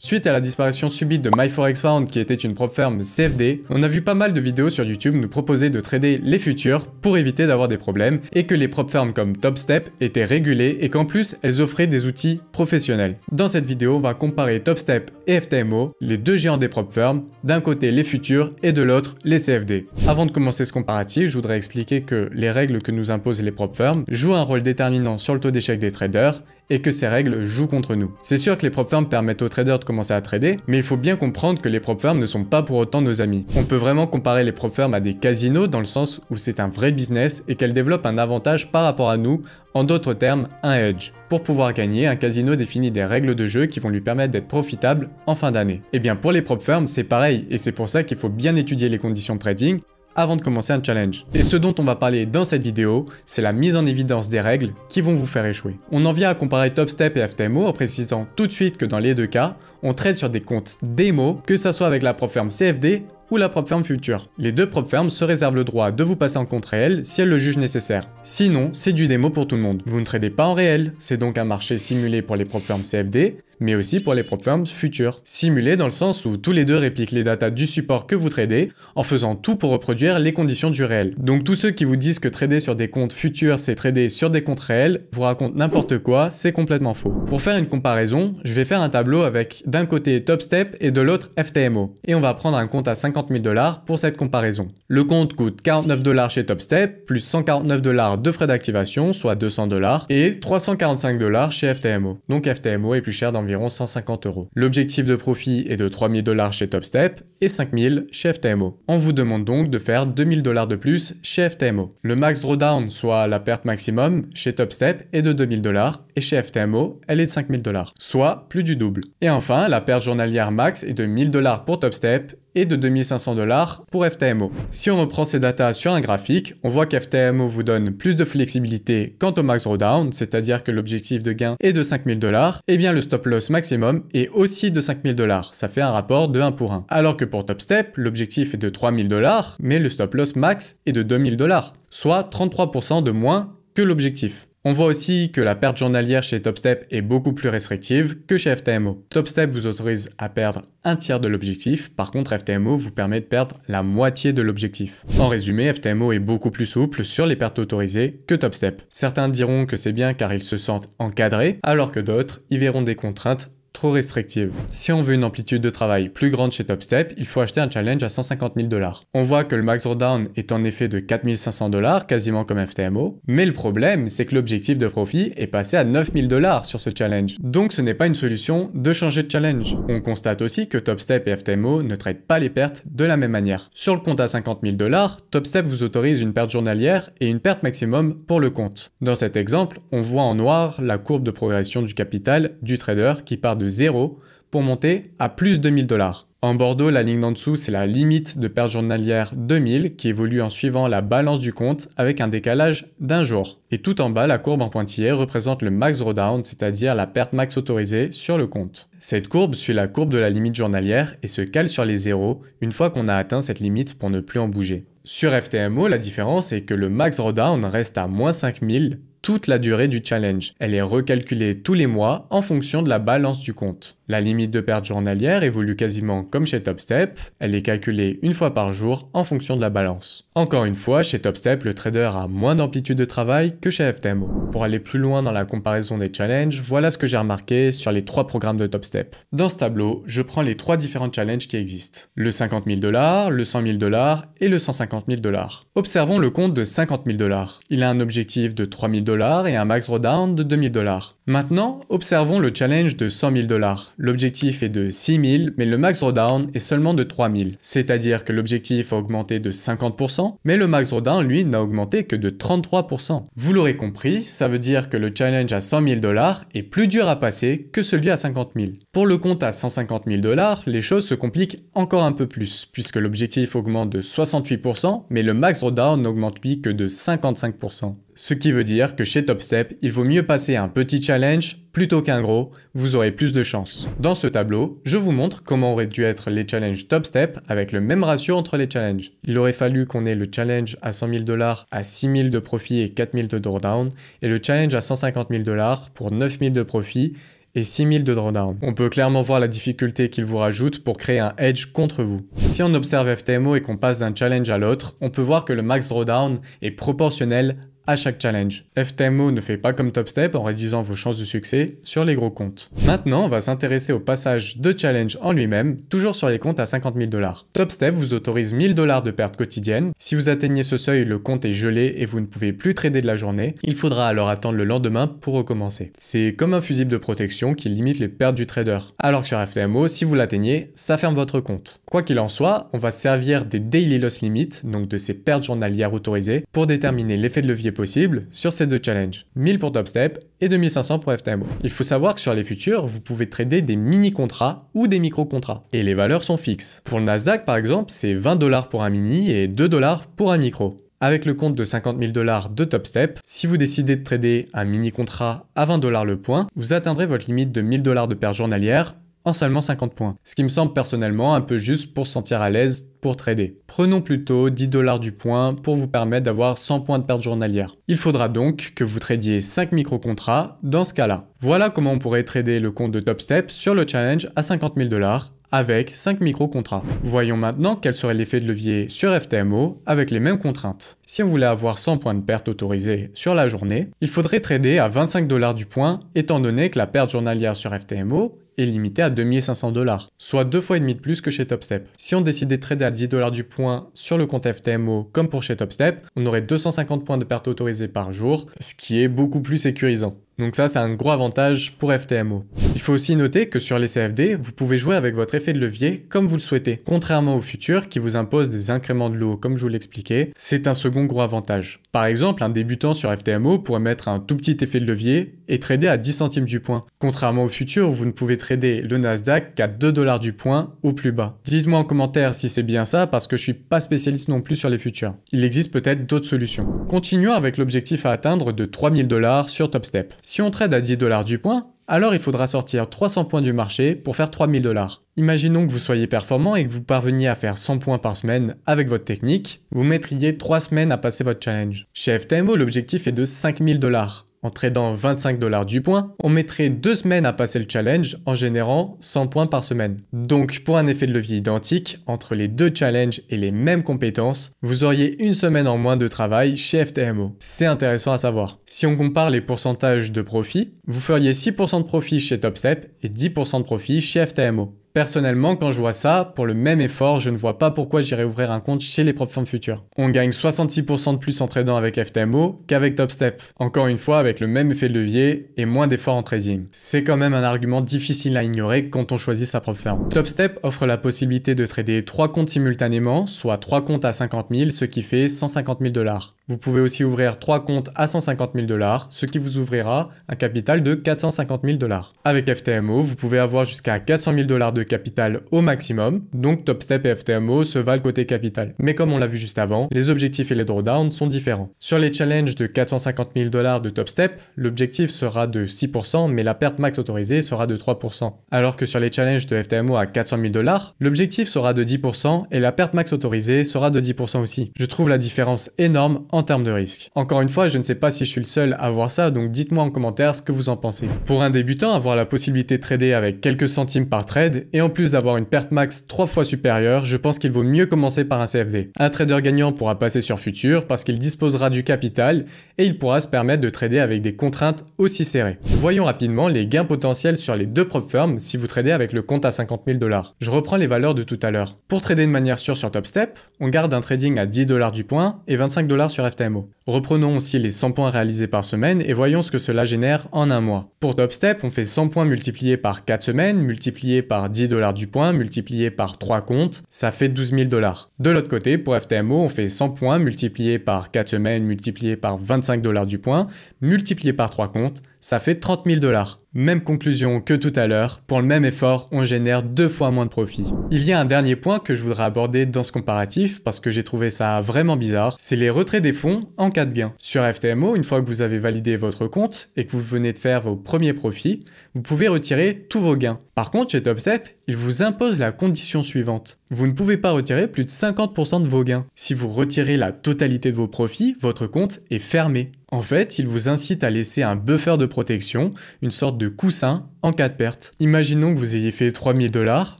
Suite à la disparition subite de MyForexFound qui était une prop firm CFD, on a vu pas mal de vidéos sur YouTube nous proposer de trader les futurs pour éviter d'avoir des problèmes et que les prop firms comme Topstep étaient régulées et qu'en plus elles offraient des outils professionnels. Dans cette vidéo, on va comparer Topstep et FTMO, les deux géants des prop firms, d'un côté les futurs et de l'autre les CFD. Avant de commencer ce comparatif, je voudrais expliquer que les règles que nous imposent les prop firms jouent un rôle déterminant sur le taux d'échec des traders et que ces règles jouent contre nous. C'est sûr que les prop firms permettent aux traders de commencer à trader, mais il faut bien comprendre que les prop firms ne sont pas pour autant nos amis. On peut vraiment comparer les prop firms à des casinos dans le sens où c'est un vrai business et qu'elles développent un avantage par rapport à nous, en d'autres termes, un edge. Pour pouvoir gagner, un casino définit des règles de jeu qui vont lui permettre d'être profitable en fin d'année. Et bien pour les prop firms, c'est pareil, et c'est pour ça qu'il faut bien étudier les conditions de trading avant de commencer un challenge. Et ce dont on va parler dans cette vidéo, c'est la mise en évidence des règles qui vont vous faire échouer. On en vient à comparer Topstep et FTMO en précisant tout de suite que dans les deux cas, on trade sur des comptes démo, que ça soit avec la prop firm CFD ou la prop firm future. Les deux prop firms se réservent le droit de vous passer en compte réel si elles le jugent nécessaire. Sinon, c'est du démo pour tout le monde. Vous ne tradez pas en réel, c'est donc un marché simulé pour les prop firms CFD, mais aussi pour les prop firms futures. Simulé dans le sens où tous les deux répliquent les datas du support que vous tradez en faisant tout pour reproduire les conditions du réel. Donc tous ceux qui vous disent que trader sur des comptes futurs c'est trader sur des comptes réels vous racontent n'importe quoi, c'est complètement faux. Pour faire une comparaison, je vais faire un tableau avec d'un côté Topstep et de l'autre FTMO. Et on va prendre un compte à 50 000 $ pour cette comparaison. Le compte coûte 49 $ chez Topstep, plus 149 $ de frais d'activation, soit 200 $, et 345 $ chez FTMO. Donc FTMO est plus cher d'environ 150 €. L'objectif de profit est de 3000 $ chez Topstep et 5000 chez FTMO. On vous demande donc de faire 2000 $ de plus chez FTMO. Le max drawdown, soit la perte maximum, chez Topstep est de 2000 $ et chez FTMO, elle est de 5000 $, soit plus du double. Et enfin, la perte journalière max est de 1000 $ pour Topstep et de 2500 $ pour FTMO. Si on reprend ces datas sur un graphique, on voit qu'FTMO vous donne plus de flexibilité quant au max drawdown, c'est-à-dire que l'objectif de gain est de 5000 $, et bien le stop loss maximum est aussi de 5000 $, ça fait un rapport de 1 pour 1. Alors que pour Topstep, l'objectif est de 3000 $, mais le stop loss max est de 2000 $, soit 33% de moins que l'objectif. On voit aussi que la perte journalière chez Topstep est beaucoup plus restrictive que chez FTMO. Topstep vous autorise à perdre un tiers de l'objectif, par contre FTMO vous permet de perdre la moitié de l'objectif. En résumé, FTMO est beaucoup plus souple sur les pertes autorisées que Topstep. Certains diront que c'est bien car ils se sentent encadrés, alors que d'autres y verront des contraintes trop restrictive. Si on veut une amplitude de travail plus grande chez Topstep, il faut acheter un challenge à 150 000 $. On voit que le max drawdown est en effet de 4500 $, quasiment comme FTMO, mais le problème, c'est que l'objectif de profit est passé à 9000 $ sur ce challenge. Donc ce n'est pas une solution de changer de challenge. On constate aussi que Topstep et FTMO ne traitent pas les pertes de la même manière. Sur le compte à 50 000 $, Topstep vous autorise une perte journalière et une perte maximum pour le compte. Dans cet exemple, on voit en noir la courbe de progression du capital du trader qui part de 0 pour monter à plus de 1000 $. En bordeaux, la ligne d'en dessous, c'est la limite de perte journalière 2000 qui évolue en suivant la balance du compte avec un décalage d'un jour. Et tout en bas, la courbe en pointillé représente le max drawdown, c'est-à-dire la perte max autorisée sur le compte. Cette courbe suit la courbe de la limite journalière et se cale sur les zéros une fois qu'on a atteint cette limite pour ne plus en bouger. Sur FTMO, la différence est que le max drawdown reste à moins 5000 toute la durée du challenge. Elle est recalculée tous les mois en fonction de la balance du compte. La limite de perte journalière évolue quasiment comme chez Topstep, elle est calculée une fois par jour en fonction de la balance. Encore une fois, chez Topstep, le trader a moins d'amplitude de travail que chez FTMO. Pour aller plus loin dans la comparaison des challenges, voilà ce que j'ai remarqué sur les 3 programmes de Topstep. Dans ce tableau, je prends les 3 différents challenges qui existent. Le 50 000 $, le 100 000 $ et le 150 000 $. Observons le compte de 50 000 $. Il a un objectif de 3 000 $ et un max drawdown de 2 000 $. Maintenant, observons le challenge de 100 000 $. L'objectif est de 6 000, mais le max drawdown est seulement de 3 000. C'est-à-dire que l'objectif a augmenté de 50%, mais le max drawdown, lui, n'a augmenté que de 33%. Vous l'aurez compris, ça veut dire que le challenge à 100 000 $ est plus dur à passer que celui à 50 000. Pour le compte à 150 000 $, les choses se compliquent encore un peu plus, puisque l'objectif augmente de 68%, mais le max drawdown n'augmente lui que de 55%. Ce qui veut dire que chez Topstep, il vaut mieux passer un petit challenge plutôt qu'un gros, vous aurez plus de chance. Dans ce tableau, je vous montre comment auraient dû être les challenges Topstep avec le même ratio entre les challenges. Il aurait fallu qu'on ait le challenge à 100 000 $ à 6 000 de profit et 4 000 de drawdown, et le challenge à 150 000 $ pour 9 000 de profit et 6000 de drawdown. On peut clairement voir la difficulté qu'il vous rajoute pour créer un edge contre vous. Si on observe FTMO et qu'on passe d'un challenge à l'autre, on peut voir que le max drawdown est proportionnel à chaque challenge. FTMO ne fait pas comme TopStep en réduisant vos chances de succès sur les gros comptes. Maintenant, on va s'intéresser au passage de challenge en lui-même, toujours sur les comptes à 50 000 $. TopStep vous autorise 1000 $ de pertes quotidiennes. Si vous atteignez ce seuil, le compte est gelé et vous ne pouvez plus trader de la journée. Il faudra alors attendre le lendemain pour recommencer. C'est comme un fusible de protection qui limite les pertes du trader. Alors que sur FTMO, si vous l'atteignez, ça ferme votre compte. Quoi qu'il en soit, on va servir des daily loss limits, donc de ces pertes journalières autorisées, pour déterminer l'effet de levier possible sur ces deux challenges, 1000 pour TopStep et 2500 pour FTMO. Il faut savoir que sur les futurs, vous pouvez trader des mini-contrats ou des micro-contrats, et les valeurs sont fixes. Pour le Nasdaq par exemple, c'est 20 $ pour un mini et 2 $ pour un micro. Avec le compte de 50 000 $ de TopStep, si vous décidez de trader un mini-contrat à 20 $ le point, vous atteindrez votre limite de 1000 $ de pertes journalières en seulement 50 points. Ce qui me semble personnellement un peu juste pour se sentir à l'aise pour trader. Prenons plutôt 10 $ du point pour vous permettre d'avoir 100 points de perte journalière. Il faudra donc que vous tradiez 5 micro-contrats dans ce cas-là. Voilà comment on pourrait trader le compte de TopStep sur le challenge à 50 000 $ avec 5 micro-contrats. Voyons maintenant quel serait l'effet de levier sur FTMO avec les mêmes contraintes. Si on voulait avoir 100 points de perte autorisés sur la journée, il faudrait trader à 25 $ du point étant donné que la perte journalière sur FTMO est limitée à 2500 $, soit 2,5 fois de plus que chez TopStep. Si on décidait de trader à 10 $ du point sur le compte FTMO comme pour chez TopStep, on aurait 250 points de perte autorisés par jour, ce qui est beaucoup plus sécurisant. Donc ça, c'est un gros avantage pour FTMO. Il faut aussi noter que sur les CFD, vous pouvez jouer avec votre effet de levier comme vous le souhaitez. Contrairement au futur qui vous impose des incréments de lot comme je vous l'expliquais, c'est un second gros avantage. Par exemple, un débutant sur FTMO pourrait mettre un tout petit effet de levier et trader à 10 centimes du point. Contrairement au futur, vous ne pouvez trader le Nasdaq qu'à 2 $ du point au plus bas. Dites-moi en commentaire si c'est bien ça parce que je suis pas spécialiste non plus sur les futurs. Il existe peut-être d'autres solutions. Continuons avec l'objectif à atteindre de 3000 $ sur TopStep. Si on trade à 10 $ du point, alors il faudra sortir 300 points du marché pour faire 3000 $. Imaginons que vous soyez performant et que vous parveniez à faire 100 points par semaine avec votre technique, vous mettriez 3 semaines à passer votre challenge. Chez FTMO, l'objectif est de 5000 $. En tradant 25 $ du point, on mettrait 2 semaines à passer le challenge en générant 100 points par semaine. Donc pour un effet de levier identique, entre les deux challenges et les mêmes compétences, vous auriez une semaine en moins de travail chez FTMO. C'est intéressant à savoir. Si on compare les pourcentages de profit, vous feriez 6% de profit chez TopStep et 10% de profit chez FTMO. Personnellement, quand je vois ça, pour le même effort, je ne vois pas pourquoi j'irais ouvrir un compte chez les propres firmes futures. On gagne 66% de plus en tradant avec FTMO qu'avec TopStep. Encore une fois, avec le même effet de levier et moins d'efforts en trading. C'est quand même un argument difficile à ignorer quand on choisit sa propre firme. TopStep offre la possibilité de trader 3 comptes simultanément, soit 3 comptes à 50 000, ce qui fait 150 000 $. Vous pouvez aussi ouvrir 3 comptes à 150 000 $, ce qui vous ouvrira un capital de 450 000 $. Avec FTMO, vous pouvez avoir jusqu'à 400 000 $ de capital au maximum, donc TopStep et FTMO se valent côté capital. Mais comme on l'a vu juste avant, les objectifs et les drawdowns sont différents. Sur les challenges de 450 000 $ de TopStep, l'objectif sera de 6%, mais la perte max autorisée sera de 3%. Alors que sur les challenges de FTMO à 400 000 $, l'objectif sera de 10% et la perte max autorisée sera de 10% aussi. Je trouve la différence énorme en termes de risque. Encore une fois, je ne sais pas si je suis le seul à voir ça, donc dites-moi en commentaire ce que vous en pensez. Pour un débutant, avoir la possibilité de trader avec quelques centimes par trade, et en plus d'avoir une perte max 3 fois supérieure, je pense qu'il vaut mieux commencer par un CFD. Un trader gagnant pourra passer sur futur parce qu'il disposera du capital et il pourra se permettre de trader avec des contraintes aussi serrées. Voyons rapidement les gains potentiels sur les deux prop firms si vous tradez avec le compte à 50 000 $. Je reprends les valeurs de tout à l'heure. Pour trader de manière sûre sur TopStep, on garde un trading à 10 $ du point et 25 $ sur FTMO. Reprenons aussi les 100 points réalisés par semaine et voyons ce que cela génère en un mois. Pour TopStep, on fait 100 points multipliés par 4 semaines, multipliés par 10 $ du point, multiplié par 3 comptes, ça fait 12 000 $. De l'autre côté, pour FTMO, on fait 100 points multipliés par 4 semaines, multiplié par 25 $ du point, multiplié par 3 comptes, ça fait 30 000 $. Même conclusion que tout à l'heure, pour le même effort, on génère 2 fois moins de profit. Il y a un dernier point que je voudrais aborder dans ce comparatif parce que j'ai trouvé ça vraiment bizarre, c'est les retraits des fonds en cas de gain. Sur FTMO, une fois que vous avez validé votre compte et que vous venez de faire vos premiers profits, vous pouvez retirer tous vos gains. Par contre, chez TopStep, il vous impose la condition suivante. vous ne pouvez pas retirer plus de 50% de vos gains. Si vous retirez la totalité de vos profits, votre compte est fermé. En fait, il vous incite à laisser un buffer de protection, une sorte de coussin en cas de perte. Imaginons que vous ayez fait 3000 $,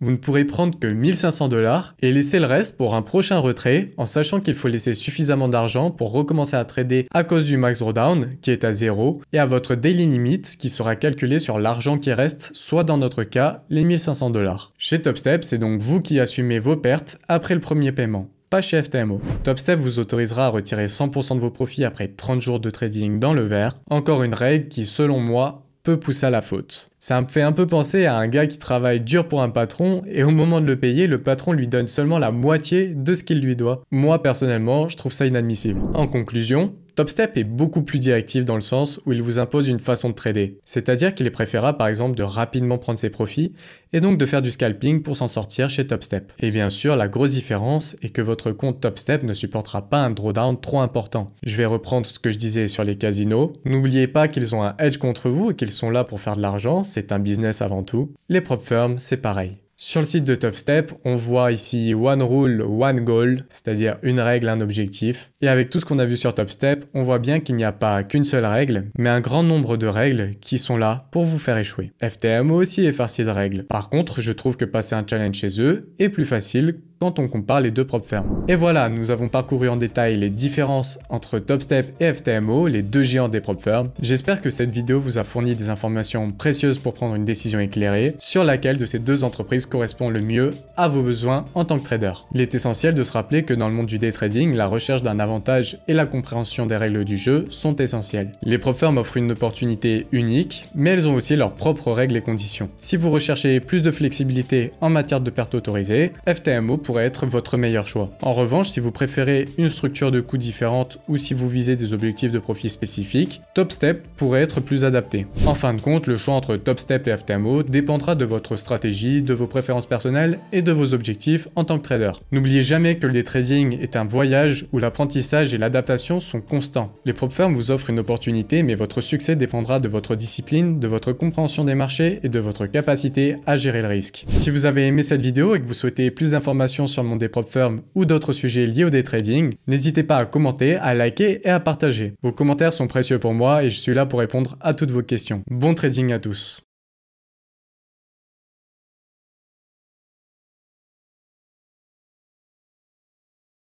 vous ne pourrez prendre que 1500 $ et laisser le reste pour un prochain retrait en sachant qu'il faut laisser suffisamment d'argent pour recommencer à trader à cause du max drawdown qui est à 0 et à votre daily limit qui sera calculé sur l'argent qui reste, soit dans notre cas les 1500 $. Chez TopStep, c'est donc vous qui assumez vos pertes après le premier paiement. Pas chez FTMO. TopStep vous autorisera à retirer 100% de vos profits après 30 jours de trading dans le vert. Encore une règle qui, selon moi, peut pousser à la faute. Ça me fait un peu penser à un gars qui travaille dur pour un patron et au moment de le payer, le patron lui donne seulement la moitié de ce qu'il lui doit. Moi, personnellement, je trouve ça inadmissible. En conclusion, TopStep est beaucoup plus directif dans le sens où il vous impose une façon de trader. C'est-à-dire qu'il est préférable par exemple de rapidement prendre ses profits et donc de faire du scalping pour s'en sortir chez TopStep. Et bien sûr, la grosse différence est que votre compte TopStep ne supportera pas un drawdown trop important. Je vais reprendre ce que je disais sur les casinos. N'oubliez pas qu'ils ont un hedge contre vous et qu'ils sont là pour faire de l'argent, c'est un business avant tout. Les prop firms, c'est pareil. Sur le site de TopStep, on voit ici One Rule, One Goal, c'est-à-dire une règle, un objectif. Et avec tout ce qu'on a vu sur TopStep, on voit bien qu'il n'y a pas qu'une seule règle, mais un grand nombre de règles qui sont là pour vous faire échouer. FTMO aussi est farci de règles. Par contre, je trouve que passer un challenge chez eux est plus facile quand on compare les deux prop firms. Et voilà, nous avons parcouru en détail les différences entre TopStep et FTMO, les deux géants des prop firms. J'espère que cette vidéo vous a fourni des informations précieuses pour prendre une décision éclairée sur laquelle de ces deux entreprises correspond le mieux à vos besoins en tant que trader. Il est essentiel de se rappeler que dans le monde du day trading, la recherche d'un avantage et la compréhension des règles du jeu sont essentielles. Les prop firms offrent une opportunité unique, mais elles ont aussi leurs propres règles et conditions. Si vous recherchez plus de flexibilité en matière de perte autorisée, FTMO pourrait être votre meilleur choix. En revanche, si vous préférez une structure de coûts différente ou si vous visez des objectifs de profit spécifiques, TopStep pourrait être plus adapté. En fin de compte, le choix entre TopStep et FTMO dépendra de votre stratégie, de vos préférences personnelles et de vos objectifs en tant que trader. N'oubliez jamais que le day trading est un voyage où l'apprentissage et l'adaptation sont constants. Les prop firms vous offrent une opportunité, mais votre succès dépendra de votre discipline, de votre compréhension des marchés et de votre capacité à gérer le risque. Si vous avez aimé cette vidéo et que vous souhaitez plus d'informations sur le monde des prop firms ou d'autres sujets liés au day trading, n'hésitez pas à commenter, à liker et à partager. Vos commentaires sont précieux pour moi et je suis là pour répondre à toutes vos questions. Bon trading à tous!